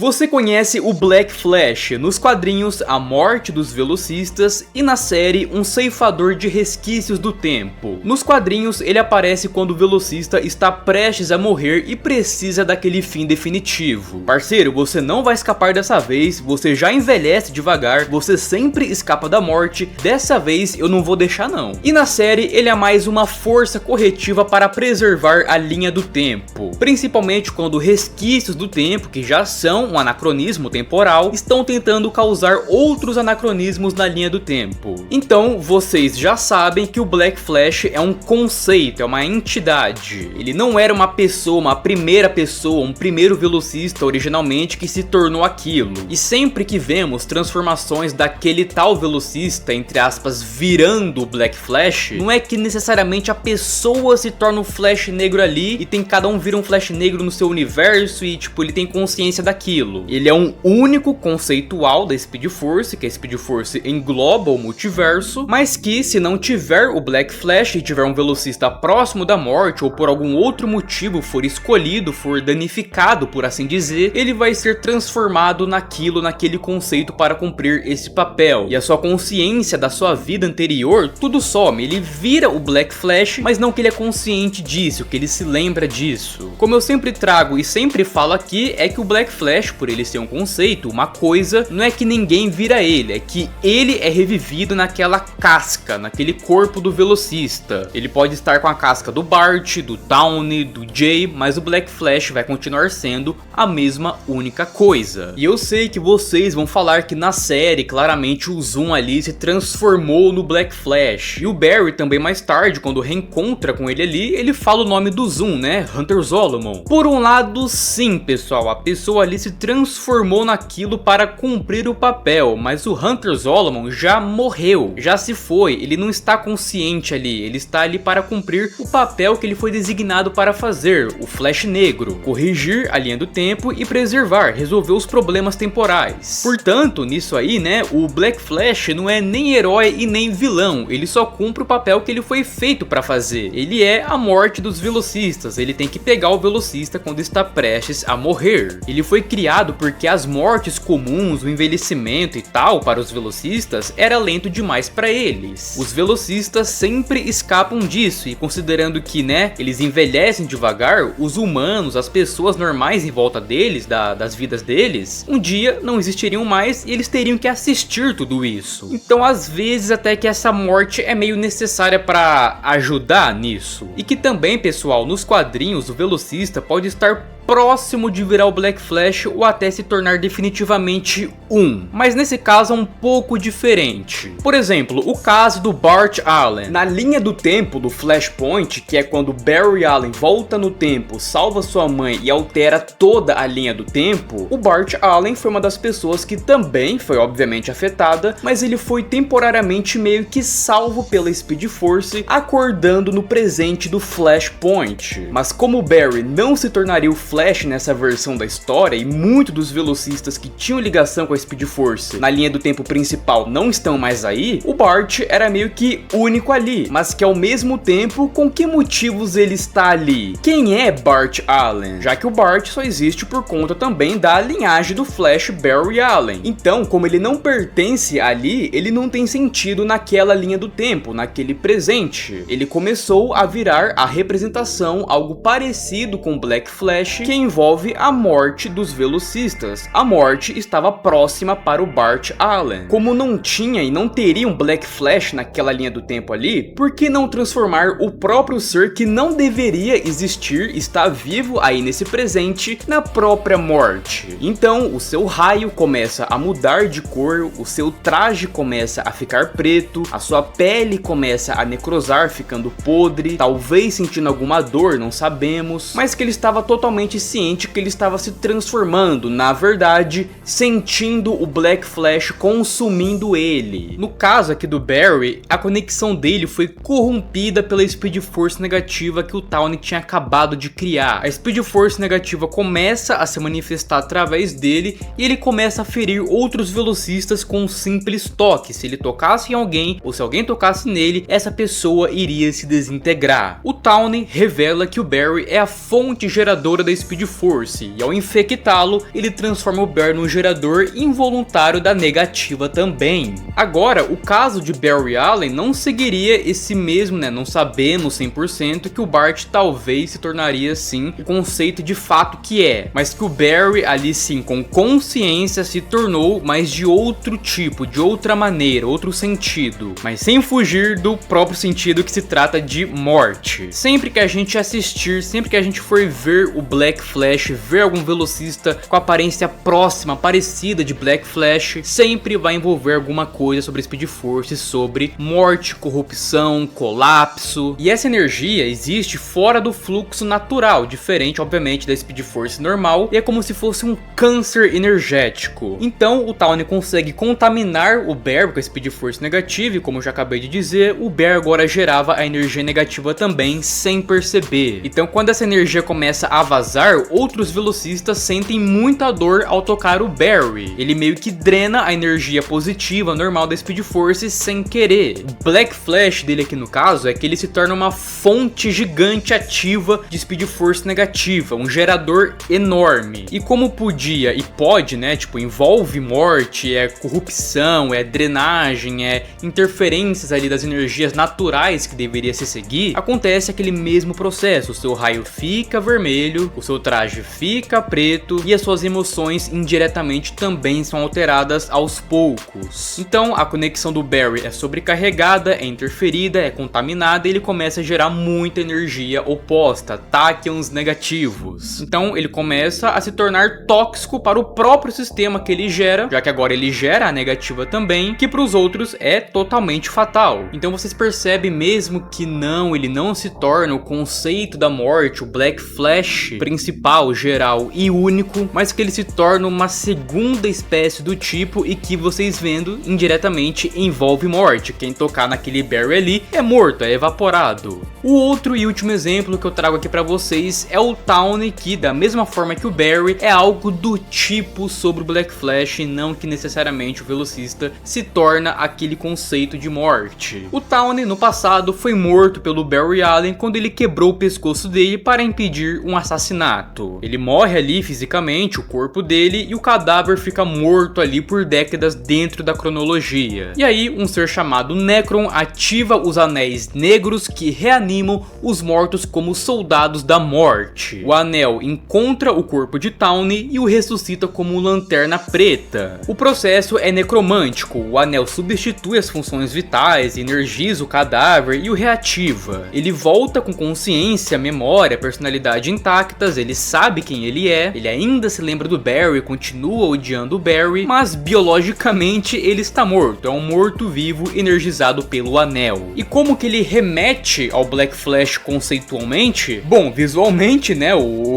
Você conhece o Black Flash, nos quadrinhos A Morte dos Velocistas e na série um ceifador de resquícios do tempo. Nos quadrinhos ele aparece quando o velocista está prestes a morrer e precisa daquele fim definitivo. Parceiro, você não vai escapar dessa vez, você já envelhece devagar, você sempre escapa da morte, dessa vez eu não vou deixar não. E na série ele é mais uma força corretiva para preservar a linha do tempo, principalmente quando resquícios do tempo, que já são um anacronismo temporal, estão tentando causar outros anacronismos na linha do tempo. Então vocês já sabem que o Black Flash é um conceito, é uma entidade. Ele não era uma pessoa, uma primeira pessoa, um primeiro velocista originalmente que se tornou aquilo. E sempre que vemos transformações daquele tal velocista, entre aspas, virando o Black Flash, não é que necessariamente a pessoa se torna um Flash negro ali e tem cada um vira um Flash negro no seu universo e tipo, ele tem consciência daquilo. Ele é um único conceitual da Speed Force, que a Speed Force engloba o multiverso, mas que se não tiver o Black Flash e tiver um velocista próximo da morte ou por algum outro motivo for escolhido, for danificado por assim dizer, ele vai ser transformado naquele conceito para cumprir esse papel. E a sua consciência da sua vida anterior, tudo some, ele vira o Black Flash, mas não que ele é consciente disso, que ele se lembra disso. Como eu sempre trago e sempre falo aqui, é que o Black Flash, por ele ser um conceito, uma coisa, não é que ninguém vira ele, é que ele é revivido naquela casca, naquele corpo do velocista. Ele pode estar com a casca do Bart, do Tawny, do Jay, mas o Black Flash vai continuar sendo a mesma única coisa. E eu sei que vocês vão falar que na série, claramente o Zoom ali se transformou no Black Flash. E o Barry também mais tarde, quando reencontra com ele ali, ele fala o nome do Zoom, né? Hunter Zolomon. Por um lado, sim, pessoal, a pessoa ali se transformou naquilo para cumprir o papel, mas o Hunter Zolomon já morreu, já se foi, ele não está consciente ali, ele está ali para cumprir o papel que ele foi designado para fazer, o Flash Negro, corrigir a linha do tempo e preservar, resolver os problemas temporais. Portanto, nisso aí, né, o Black Flash não é nem herói e nem vilão, ele só cumpre o papel que ele foi feito para fazer, ele é a morte dos velocistas, ele tem que pegar o velocista quando está prestes a morrer. Ele foi criado porque as mortes comuns, o envelhecimento e tal para os velocistas era lento demais para eles. Os velocistas sempre escapam disso e considerando que, né, eles envelhecem devagar, os humanos, as pessoas normais em volta deles, das vidas deles, um dia não existiriam mais e eles teriam que assistir tudo isso. Então às vezes até que essa morte é meio necessária para ajudar nisso. E que também, pessoal, nos quadrinhos o velocista pode estar próximo de virar o Black Flash ou até se tornar definitivamente um. Mas nesse caso é um pouco diferente. Por exemplo, o caso do Bart Allen. Na linha do tempo do Flashpoint, que é quando Barry Allen volta no tempo, salva sua mãe e altera toda a linha do tempo, o Bart Allen foi uma das pessoas que também foi obviamente afetada, mas ele foi temporariamente meio que salvo pela Speed Force, acordando no presente do Flashpoint. Mas como o Barry não se tornaria o Flash nessa versão da história e muitos dos velocistas que tinham ligação com a Speed Force na linha do tempo principal não estão mais aí, o Bart era meio que único ali, mas que ao mesmo tempo, com que motivos ele está ali? Quem é Bart Allen? Já que o Bart só existe por conta também da linhagem do Flash Barry Allen. Então, como ele não pertence ali, ele não tem sentido naquela linha do tempo, naquele presente. Ele começou a virar a representação, algo parecido com Black Flash, que envolve a morte dos velocistas. A morte estava próxima para o Bart Allen. Como não tinha e não teria um Black Flash naquela linha do tempo ali, por que não transformar o próprio ser que não deveria existir, está vivo aí nesse presente, na própria morte? Então, o seu raio começa a mudar de cor, o seu traje começa a ficar preto, a sua pele começa a necrosar, ficando podre, talvez sentindo alguma dor, não sabemos, mas que ele estava totalmente ciente que ele estava se transformando, na verdade, sentindo o Black Flash consumindo ele. No caso aqui do Barry, a conexão dele foi corrompida pela Speed Force negativa que o Tawny tinha acabado de criar. A Speed Force negativa começa a se manifestar através dele e ele começa a ferir outros velocistas com um simples toque. Se ele tocasse em alguém ou se alguém tocasse nele, essa pessoa iria se desintegrar. O Tawny revela que o Barry é a fonte geradora da Speed Force, e ao infectá-lo, ele transforma o Barry num gerador involuntário da negativa também. Agora, o caso de Barry Allen não seguiria esse mesmo, não sabemos 100% que o Bart talvez se tornaria sim o conceito de fato que é, mas que o Barry ali sim com consciência se tornou, mas de outro tipo, de outra maneira, outro sentido, mas sem fugir do próprio sentido que se trata de morte. Sempre que a gente assistir, sempre que a gente for ver o Black Flash, ver algum velocista com aparência próxima, parecida de Black Flash, sempre vai envolver alguma coisa sobre Speed Force, sobre morte, corrupção, colapso. E essa energia existe fora do fluxo natural, diferente obviamente da Speed Force normal, e é como se fosse um câncer energético. Então o Tawny consegue contaminar o Barry com a Speed Force negativa, e como eu já acabei de dizer, o Barry agora gerava a energia negativa também sem perceber. Então quando essa energia começa a vazar, outros velocistas sentem muita dor ao tocar o Barry. Ele meio que drena a energia positiva normal da Speed Force sem querer. O Black Flash dele aqui no caso é que ele se torna uma fonte gigante ativa de Speed Force negativa, um gerador enorme. E como podia e pode, tipo, envolve morte, é corrupção, é drenagem, é interferências ali das energias naturais que deveria se seguir, acontece aquele mesmo processo. O seu raio fica vermelho, o seu traje fica preto e as suas emoções indiretamente também são alteradas aos poucos. Então a conexão do Barry é sobrecarregada, é interferida, é contaminada e ele começa a gerar muita energia oposta, tachyons negativos. Então ele começa a se tornar tóxico para o próprio sistema que ele gera, já que agora ele gera a negativa também, que para os outros é totalmente fatal. Então vocês percebem mesmo que ele não se torna o conceito da morte, o Black Flash principal, geral e único, mas que ele se torna uma segunda espécie do tipo e que vocês vendo indiretamente envolve morte. Quem tocar naquele Barry ali é morto, é evaporado. O outro e último exemplo que eu trago aqui pra vocês é o Tawny, que da mesma forma que o Barry é algo do tipo sobre o Black Flash, e não que necessariamente o velocista se torna aquele conceito de morte. O Tawny no passado foi morto pelo Barry Allen quando ele quebrou o pescoço dele para impedir um assassinato. Ele morre ali fisicamente, o corpo dele, e o cadáver fica morto ali por décadas dentro da cronologia. E aí um ser chamado Necron ativa os anéis negros que reanimam os mortos como soldados da morte. O anel encontra o corpo de Tawny e o ressuscita como Lanterna Preta. O processo é necromântico, o anel substitui as funções vitais, energiza o cadáver e o reativa. Ele volta com consciência, memória, personalidade intactas, ele sabe quem ele é, ele ainda se lembra do Barry, continua odiando o Barry, mas biologicamente ele está morto, é um morto-vivo energizado pelo anel. E como que ele remete ao Black Flash conceitualmente? Bom, visualmente,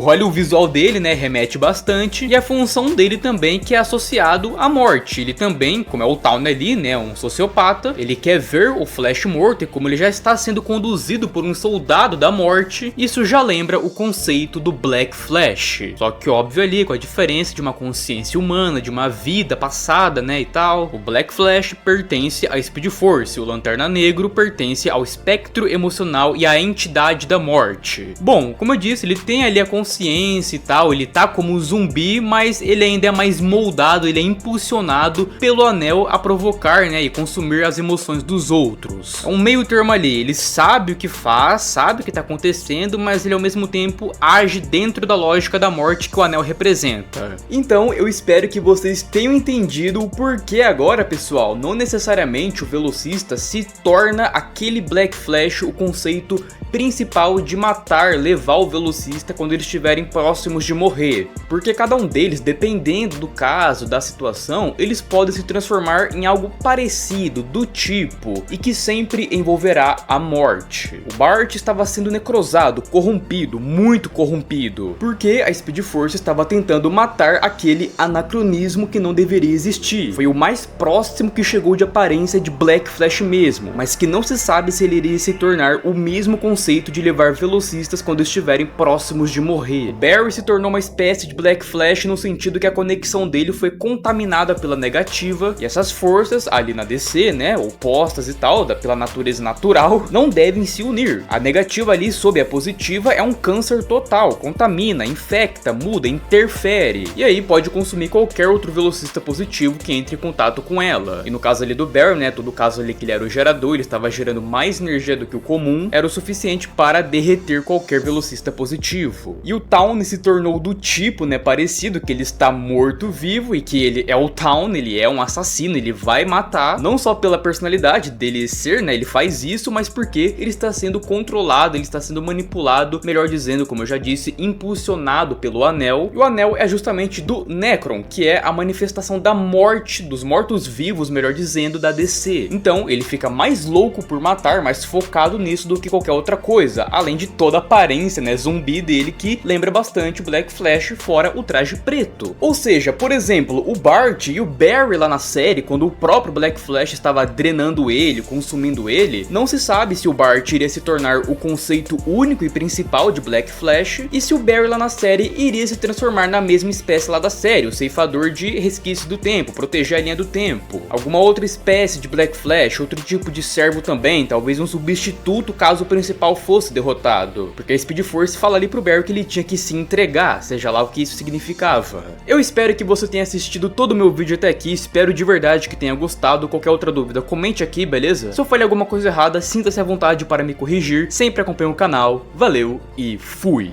olha o visual dele, remete bastante, e a função dele também que é associado à morte. Ele também, como é o Tawny ali, um sociopata, ele quer ver o Flash morto, e como ele já está sendo conduzido por um soldado da morte, isso já lembra o conceito do Black Flash. Só que óbvio ali, com a diferença de uma consciência humana, de uma vida passada, e tal. O Black Flash pertence à Speed Force, o Lanterna Negro pertence ao espectro emocional e à entidade da morte. Bom, como eu disse, ele tem ali a consciência e tal, ele tá como zumbi, mas ele ainda é mais moldado, ele é impulsionado pelo anel a provocar, e consumir as emoções dos outros. É um meio termo ali, ele sabe o que faz, sabe o que tá acontecendo, mas ele ao mesmo tempo age dentro da lógica da morte que o anel representa. Então eu espero que vocês tenham entendido o porquê agora, pessoal, não necessariamente o velocista se torna aquele Black Flash o conceito principal de matar, levar o velocista quando eles estiverem próximos de morrer, porque cada um deles, dependendo do caso, da situação, eles podem se transformar em algo parecido, do tipo, e que sempre envolverá a morte. O Bart estava sendo necrosado, corrompido, muito corrompido, porque a Speed Force estava tentando matar aquele anacronismo que não deveria existir. Foi o mais próximo que chegou de aparência de Black Flash mesmo, mas que não se sabe se ele iria se tornar o mesmo conceito conceito de levar velocistas quando estiverem próximos de morrer. Barry se tornou uma espécie de Black Flash no sentido que a conexão dele foi contaminada pela negativa, e essas forças ali na DC, né, opostas e tal, pela natureza natural, não devem se unir. A negativa ali sob a positiva é um câncer total, contamina, infecta, muda, interfere, e aí pode consumir qualquer outro velocista positivo que entre em contato com ela. E no caso ali do Barry, né, todo caso ali que ele era o gerador, ele estava gerando mais energia do que o comum, era o suficiente para derreter qualquer velocista positivo. E o Town se tornou do tipo, né, parecido, que ele está morto-vivo e que ele é o Town, ele é um assassino, ele vai matar, não só pela personalidade dele ser, né, ele faz isso, mas porque ele está sendo controlado, ele está sendo manipulado, melhor dizendo, como eu já disse, impulsionado pelo Anel. E o Anel é justamente do Necron, que é a manifestação da morte, dos mortos-vivos, melhor dizendo, da DC. Então ele fica mais louco por matar, mais focado nisso do que qualquer outra coisa, além de toda a aparência, né, zumbi dele, que lembra bastante o Black Flash, fora o traje preto. Ou seja, por exemplo, o Bart e o Barry lá na série, quando o próprio Black Flash estava drenando ele, consumindo ele, não se sabe se o Bart iria se tornar o conceito único e principal de Black Flash, e se o Barry lá na série iria se transformar na mesma espécie lá da série, o ceifador de resquício do tempo, proteger a linha do tempo. Alguma outra espécie de Black Flash, outro tipo de servo também, talvez um substituto caso o principal fosse derrotado, porque a Speed Force fala ali pro Barry que ele tinha que se entregar, seja lá o que isso significava. Eu espero que você tenha assistido todo o meu vídeo até aqui, espero de verdade que tenha gostado. Qualquer outra dúvida, comente aqui, beleza? Se eu falei alguma coisa errada, sinta-se à vontade para me corrigir, sempre acompanhe o canal, valeu e fui!